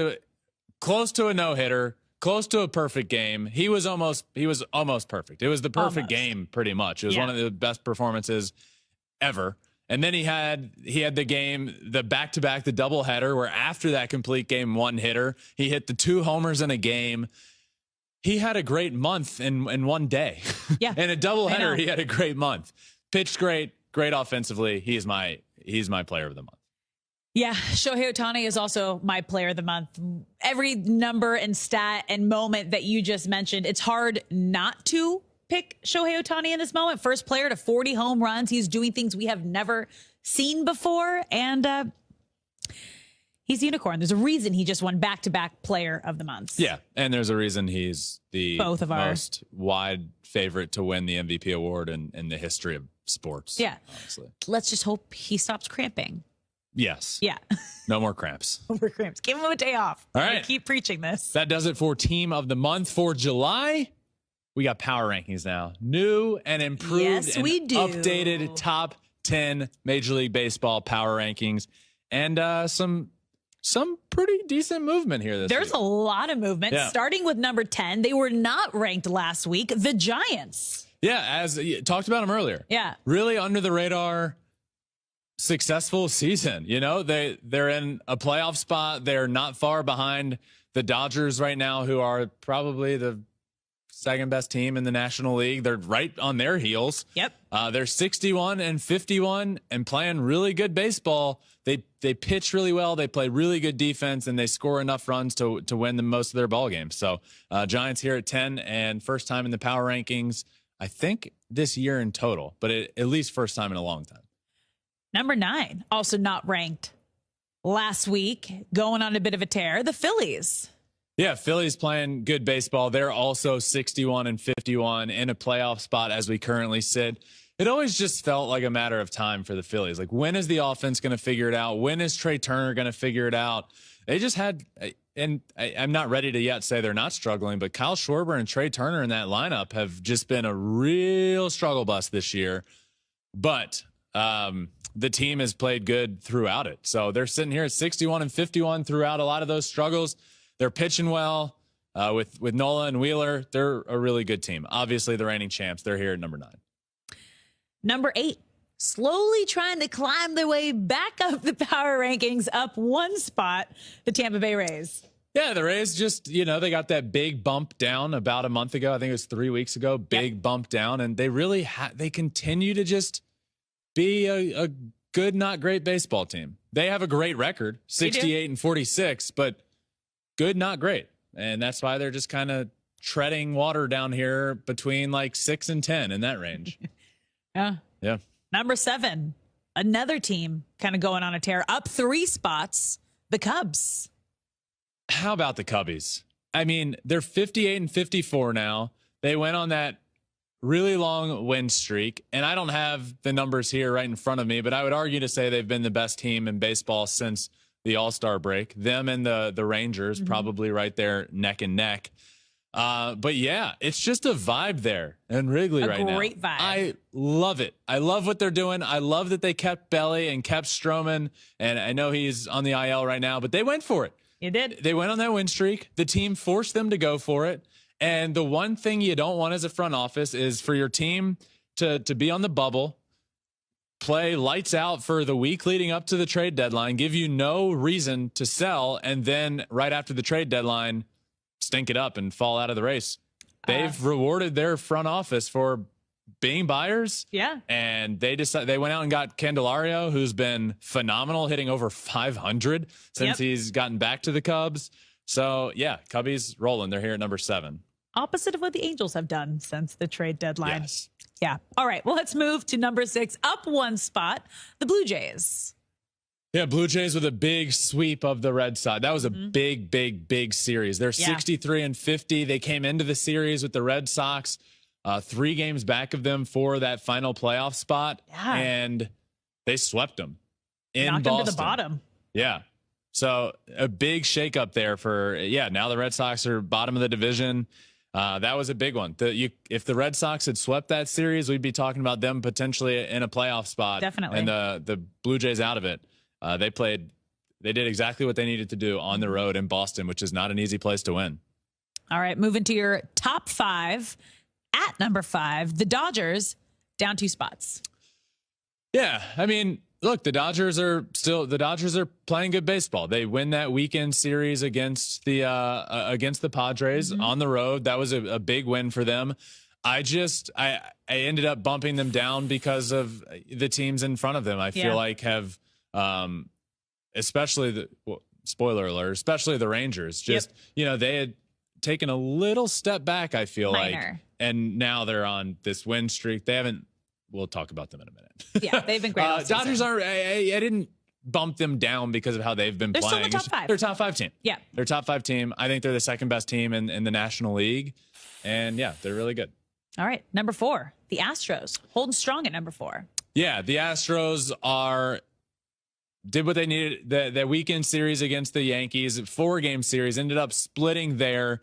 close to a no-hitter. Close to a perfect game. He was almost perfect. It was the perfect game, pretty much. It was one of the best performances ever. And then he had the back-to-back, the doubleheader, where after that complete game 1 hitter, he hit the 2 homers in a game. He had a great month in one day. Yeah. In a doubleheader, he had a great month. Pitched great offensively. He's my player of the month. Yeah, Shohei Ohtani is also my player of the month. Every number and stat and moment that you just mentioned, it's hard not to pick Shohei Ohtani in this moment. First player to 40 home runs. He's doing things we have never seen before. And he's a unicorn. There's a reason he just won back-to-back player of the month. Yeah, and there's a reason he's the most wide favorite to win the MVP award in the history of sports. Yeah. Honestly. Let's just hope he stops cramping. Yes. Yeah. No more cramps. No more cramps. Give him a day off. All right. I keep preaching this. That does it for team of the month for July. We got power rankings now. New and improved and updated top 10 Major League Baseball power rankings. And some pretty decent movement here this There's week. a lot of movement. Yeah. Starting with number 10. They were not ranked last week. The Giants. Yeah, as talked about them earlier. Yeah. Really under the radar. Successful season. You know, they're in a playoff spot. They're not far behind the Dodgers right now, who are probably the second best team in the National League. They're right on their heels. Yep. They're 61-51 and playing really good baseball. They pitch really well. They play really good defense, and they score enough runs to win most of their ball games. So Giants here at 10, and first time in the power rankings, I think this year in total, but at least first time in a long time. Number 9, also not ranked last week, going on a bit of a tear. The Phillies. Yeah, Phillies playing good baseball. They're also 61-51 in a playoff spot as we currently sit. It always just felt like a matter of time for the Phillies. Like, when is the offense going to figure it out? When is Trey Turner going to figure it out? They just had, and I'm not ready to yet say they're not struggling, but Kyle Schwarber and Trey Turner in that lineup have just been a real struggle bus this year. But the team has played good throughout it. So they're sitting here at 61-51 throughout a lot of those struggles. They're pitching well with Nola and Wheeler. They're a really good team. Obviously, the reigning champs. They're here at number 9. Number 8, slowly trying to climb their way back up the power rankings, up one spot, the Tampa Bay Rays. Yeah, the Rays just, they got that big bump down about a month ago. I think it was 3 weeks ago, big bump down. And they really they continue to just be a good, not great baseball team. They have a great record, 68-46, but good, not great. And that's why they're just kind of treading water down here between like 6 and 10 in that range. Yeah. Number 7, another team kind of going on a tear, up 3 spots, the Cubs. How about the Cubbies? I mean, they're 58-54 now. They went on that really long win streak, and I don't have the numbers here right in front of me, but I would argue to say they've been the best team in baseball since the All-Star break. Them and the Rangers probably right there neck and neck. But yeah, it's just a vibe there in Wrigley right now. A great vibe. I love it. I love what they're doing. I love that they kept Belly and kept Stroman, and I know he's on the IL right now, but they went for it. You did. They went on that win streak. The team forced them to go for it. And the one thing you don't want as a front office is for your team to be on the bubble, play lights out for the week leading up to the trade deadline, give you no reason to sell, and then right after the trade deadline, stink it up and fall out of the race. They've rewarded their front office for being buyers. Yeah. And they went out and got Candelario, who's been phenomenal, hitting over 500 since he's gotten back to the Cubs. So yeah, Cubbies rolling. They're here at number 7. Opposite of what the Angels have done since the trade deadline. Yes. Yeah. All right. Well, let's move to number 6, up one spot, the Blue Jays. Yeah, Blue Jays with a big sweep of the Red Sox. That was a big series. They're 63-50. They came into the series with the Red Sox 3 games back of them for that final playoff spot, and they swept them in Knocked Boston. them to the bottom. Yeah. So a big shakeup there now the Red Sox are bottom of the division. That was a big one. If the Red Sox had swept that series, we'd be talking about them potentially in a playoff spot. Definitely. And the Blue Jays out of it. They did exactly what they needed to do on the road in Boston, which is not an easy place to win. All right, moving to your top 5. At number 5, the Dodgers, down 2 spots. Yeah, I mean, look, the Dodgers are playing good baseball. They win that weekend series against the Padres on the road. That was a big win for them. I ended up bumping them down because of the teams in front of them. I feel like have, especially spoiler alert, especially the Rangers. They had taken a little step back, I feel like, and now they're on this win streak. We'll talk about them in a minute. Yeah, they've been great. Dodgers aren't, I didn't bump them down because of how they've been playing. They're still in the top 5. They're a top 5 team. Yeah. They're a top 5 team. I think they're the second best team in the National League. And yeah, they're really good. All right. Number 4, the Astros, holding strong at number 4. Yeah, the Astros did what they needed. The weekend series against the Yankees, 4-game series, ended up splitting there.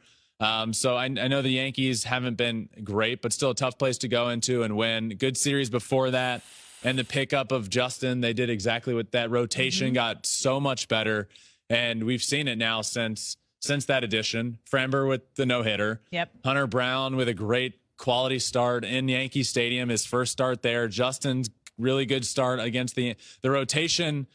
So I know the Yankees haven't been great, but still a tough place to go into and win. Good series before that. And the pickup of Justin, they did exactly what that rotation got so much better. And we've seen it now since that addition. Framber with the no-hitter. Yep. Hunter Brown with a great quality start in Yankee Stadium, his first start there. Justin's really good start against the rotation.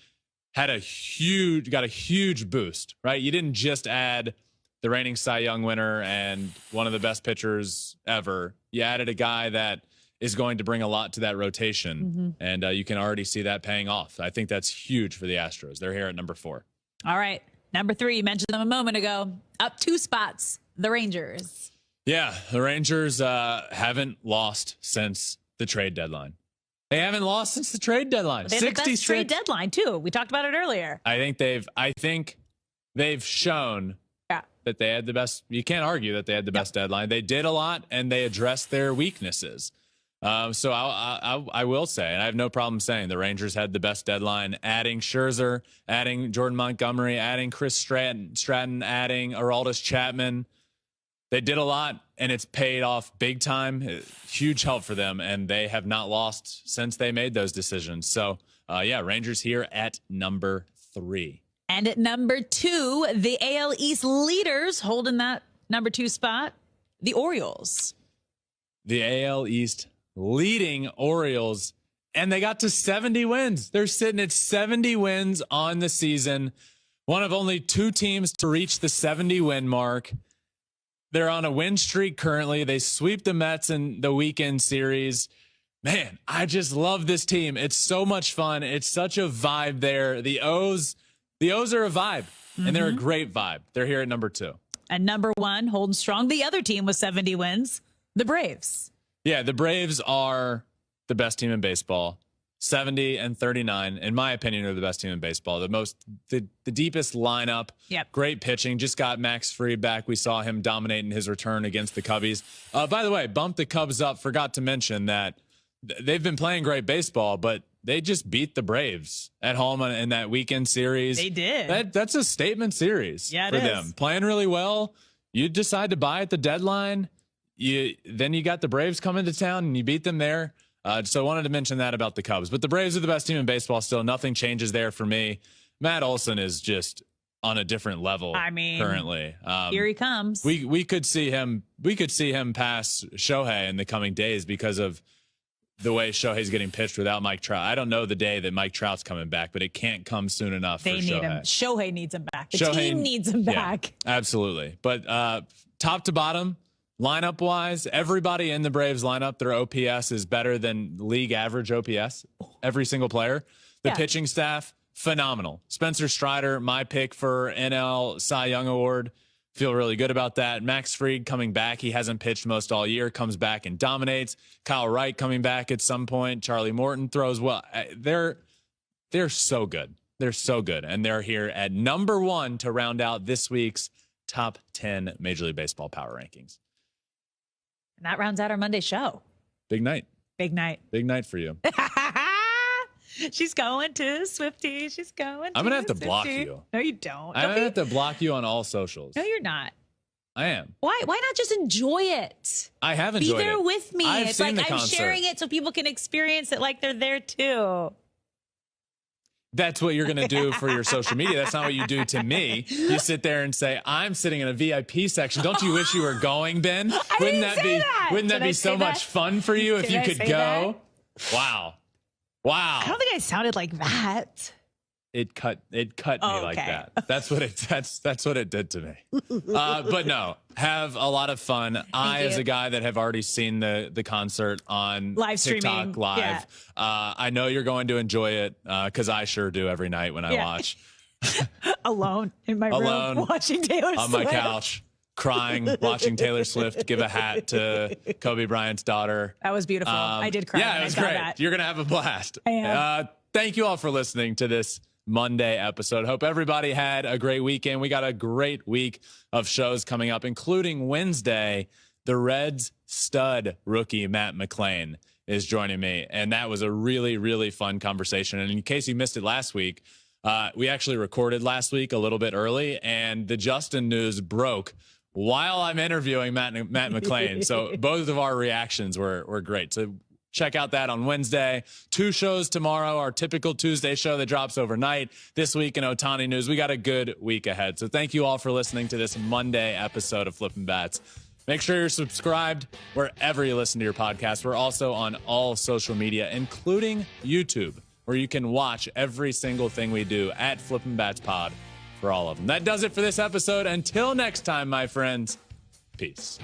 Got a huge boost, right? You didn't just add the reigning Cy Young winner and one of the best pitchers ever. You added a guy that is going to bring a lot to that rotation, and you can already see that paying off. I think that's huge for the Astros. They're here at number 4. All right. Number 3, you mentioned them a moment ago. Up 2 spots, the Rangers. Yeah, the Rangers haven't lost since the trade deadline. They haven't lost since the trade deadline. They had the best trade deadline too. We talked about it earlier. I think they've shown that they had the best. You can't argue that they had the best deadline. They did a lot and they addressed their weaknesses. So I will say, and I have no problem saying, the Rangers had the best deadline, adding Scherzer, adding Jordan Montgomery, adding Chris Stratton, adding Aroldis Chapman. They did a lot, and it's paid off big time. Huge help for them, and they have not lost since they made those decisions. So, Rangers here at number 3. And at number 2, the AL East leaders holding that number 2 spot, the Orioles. The AL East leading Orioles, and they got to 70 wins. They're sitting at 70 wins on the season. One of only 2 teams to reach the 70-win mark. They're on a win streak currently. They sweep the Mets in the weekend series. Man, I just love this team. It's so much fun. It's such a vibe there. The O's are a vibe, and they're a great vibe. They're here at number 2. And number 1, holding strong, the other team with 70 wins, the Braves. Yeah, the Braves are the best team in baseball. 70 and 39, in my opinion, are the best team in baseball. The deepest lineup. Yep. Great pitching. Just got Max Fried back. We saw him dominating his return against the Cubbies. By the way, bumped the Cubs up. Forgot to mention that they've been playing great baseball, but they just beat the Braves at home in that weekend series. They did. That's a statement series for them. Is. Playing really well. You decide to buy at the deadline. Then you got the Braves coming to town and you beat them there. So I wanted to mention that about the Cubs. But the Braves are the best team in baseball still. Nothing changes there for me. Matt Olson is just on a different level currently. Here he comes. We could see him pass Shohei in the coming days because of the way Shohei's getting pitched without Mike Trout. I don't know the day that Mike Trout's coming back, but it can't come soon enough for Shohei. They need him. Shohei needs him back. The team needs him back. Absolutely. But top to bottom, lineup wise, everybody in the Braves lineup, their OPS is better than league average OPS. Every single player. The pitching staff, phenomenal. Spencer Strider, my pick for NL Cy Young Award. Feel really good about that. Max Fried coming back. He hasn't pitched most all year. Comes back and dominates. Kyle Wright coming back at some point. Charlie Morton throws well. They're so good. They're so good. And they're here at number 1 to round out this week's top 10 Major League Baseball Power Rankings. And that rounds out our Monday show. Big night. Big night. Big night for you. She's going to Swifty. She's going to I'm going to have to Swifty. block you. No, you don't. I'm going to have to block you on all socials. No, you're not. I am. Why not just enjoy it? I have enjoyed it. Be there with me. I've It's seen like the I'm concert. sharing it so people can experience it like they're there too. That's what you're going to do for your social media. That's not what you do to me. You sit there and say, I'm sitting in a VIP section. Don't you wish you were going, Ben? Wouldn't that be so much fun for you if you could go? Wow. I don't think I sounded like that. It cut me like that. That's what it did to me. But no, have a lot of fun. As a guy that have already seen the concert on live TikTok streaming live, I know you're going to enjoy it because I sure do every night when I watch. Alone in my room watching Taylor Swift. On my couch, crying, watching Taylor Swift give a hat to Kobe Bryant's daughter. That was beautiful. I did cry. Yeah, it was great. That. You're going to have a blast. I am. Thank you all for listening to this Monday episode. Hope everybody had a great weekend. We got a great week of shows coming up, including Wednesday. The Reds stud rookie Matt McClain is joining me, and that was a really, really fun conversation. And in case you missed it last week, we actually recorded last week a little bit early, and the Justin news broke while I'm interviewing Matt McClain. So both of our reactions were great. So check out that on Wednesday. 2 shows tomorrow, our typical Tuesday show that drops overnight. This week in Ohtani news, we got a good week ahead. So thank you all for listening to this Monday episode of Flippin Bats. Make sure you're subscribed wherever you listen to your podcast. We're also on all social media, including YouTube, where you can watch every single thing we do at Flippin Bats Pod for all of them. That does it for this episode. Until next time, my friends, peace.